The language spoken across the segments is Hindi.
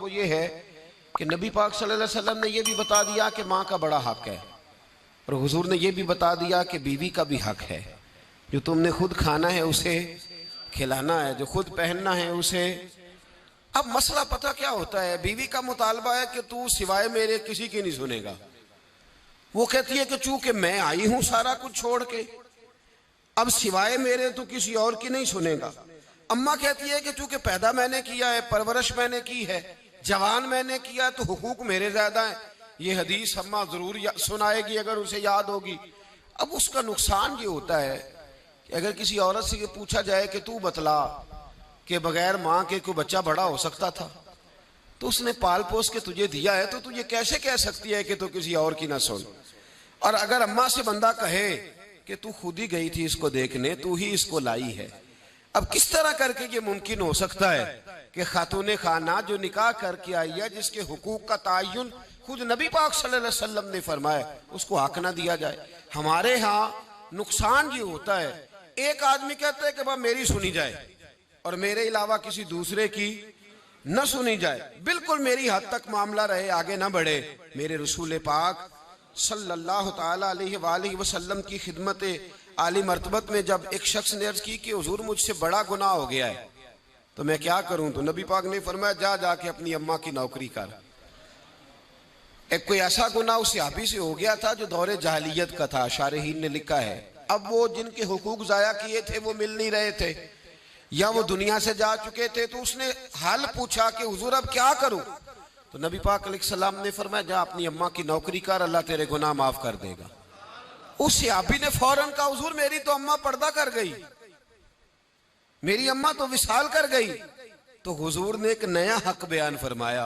वो ये है कि नबी पाक सल्लल्लाहु अलैहि वसल्लम ने ये भी बता दिया कि माँ का बड़ा हक है, और हुजूर ने ये भी बता दिया कि बीवी का भी हक है। जो तुमने खुद खाना है उसे खिलाना है, जो खुद पहनना है उसे। अब मसला पता क्या होता है, बीवी का मुतालबा है कि तू सिवाय मेरे किसी की नहीं सुनेगा। वो कहती है कि चूंकि मैं आई हूं सारा कुछ छोड़ के, अब सिवाय मेरे तो किसी और की नहीं सुनेगा। अम्मा कहती है कि चूंकि पैदा मैंने किया है, परवरिश मैंने की है, जवान मैंने किया है, तो हुकूक मेरे ज्यादा है। ये हदीस अम्मा जरूर सुनाएगी अगर उसे याद होगी। अब उसका नुकसान ये होता है कि अगर किसी औरत से ये पूछा जाए कि तू बतला कि बगैर माँ के कोई बच्चा बड़ा हो सकता था, तो उसने पाल पोस के तुझे दिया है, तो तुझे कैसे कह सकती है कि तू किसी और की ना सुन। और अगर अम्मा से बंदा कहे कि तू खुद ही गई थी इसको देखने, तू ही इसको लाई है, अब किस तरह करके ये मुमकिन हो सकता है कि खातून खाना जो निकाह करके आई है, जिसके हुकूक का तायुन खुद नबी पाक सल्लल्लाहु अलैहि वसल्लम ने फरमाया, उसको हक ना दिया जाए। हमारे यहाँ नुकसान ये होता है, एक आदमी कहता है कि भाई मेरी सुनी जाए और मेरे अलावा किसी दूसरे की न सुनी जाए, बिल्कुल मेरी हद तक मामला रहे, आगे ना बढ़े। मेरे रसूल पाक सल्लल्लाहु ताला अलैहि वसल्लम की खिदमत आली मर्तबत में जब एक शख्स ने अर्ज की कि हुजूर मुझसे बड़ा गुनाह हो गया है, तो मैं क्या करूं, तो नबी पाक ने फरमाया जा जाके अपनी अम्मा की नौकरी कर। एक कोई ऐसा गुनाह उस सहाबी से हो गया था जो दौरे जाहिलियत का था, शारहीन ने लिखा है। अब वो जिनके हुकूक जाया किए थे वो मिल नहीं रहे थे, या वो दुनिया से जा चुके थे, तो उसने हाल पूछा कि हुजूर अब क्या करूं, तो नबी पाक अलैहिस्सलाम ने फरमाया जा अपनी अम्मा की नौकरी कर, अल्लाह तेरे गुनाह माफ कर देगा। उस सहाबी ने फौरन कहा हुजूर मेरी तो अम्मा पर्दा कर गई, मेरी अम्मा तो विसाल कर गई। तो हुजूर ने एक नया हक बयान फरमाया,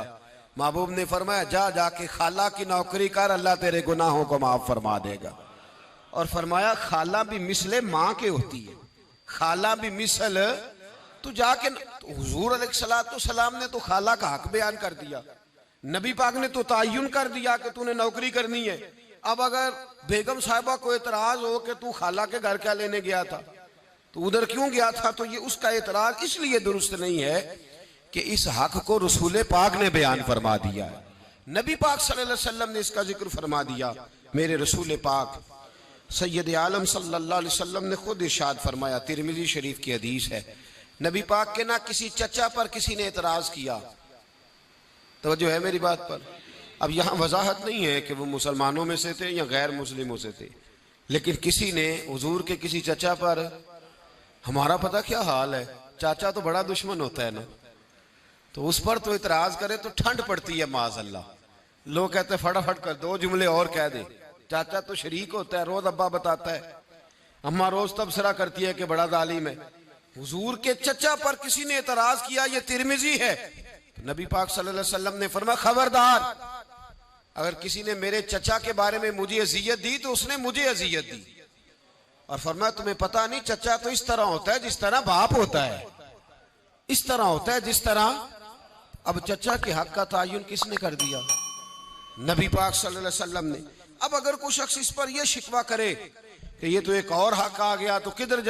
महबूब ने फरमाया जा जाके खाला की नौकरी कर, अल्लाह तेरे गुनाहों को माफ फरमा देगा। और फरमाया खाला भी मिसले माँ के होती है, खाला भी मिसल, तू जाके तो हुजूर अलैहिस्सलाम ने तो खाला का हक बयान कर दिया, नबी पाक ने तो तायुन कर दिया कि तूने नौकरी करनी है। अब अगर बेगम साहिबा को एतराज हो कि तू खाला के घर क्या लेने गया था, तो उधर क्यों गया था, तो ये उसका एतराज इसलिए दुरुस्त नहीं है कि इस हक को रसूल पाक ने बयान फरमा दिया है, नबी पाक सल्लल्लाहु अलैहि वसल्लम ने इसका जिक्र फरमा दिया। मेरे रसूल पाक सैयद आलम सल्लल्लाहु अलैहि वसल्लम ने खुद इरशाद फरमाया, तिरमिज़ी शरीफ की हदीस है, नबी पाक के ना किसी चचा पर किसी ने एतराज किया, तो जो है मेरी बात पर। अब यहाँ वजाहत नहीं है कि वो मुसलमानों में से थे या गैर मुस्लिमों से थे, लेकिन किसी ने हुजूर के किसी चचा पर, हमारा पता क्या हाल है, चाचा तो बड़ा दुश्मन होता है ना, तो उस पर तो इतराज करे तो ठंड पड़ती है माज़अल्लाह। लोग कहते हैं फटाफट कर दो जुमले और कह दे, चाचा तो शरीक होता है, रोज अब्बा बताता है, अम्मा रोज तबसरा करती है कि बड़ा जालिम है। हुजूर के चचा पर किसी ने इतराज किया, ये तिरमिज़ी है, तो नबी पाक सल्लल्लाहु अलैहि वसल्लम ने फरमाया खबरदार, अगर किसी ने मेरे चचा के बारे में मुझे अजियत दी तो उसने मुझे अजियत दी। और फरमाया तुम्हें पता नहीं, चचा तो इस तरह होता है जिस तरह बाप होता है, इस तरह होता है जिस तरह। अब चचा के हक का तायुन किसने कर दिया, नबी पाक सल्लल्लाहु अलैहि वसल्लम ने। अब अगर कोई शख्स इस पर यह शिकवा करे कि ये तो एक और हक आ गया, तो किधर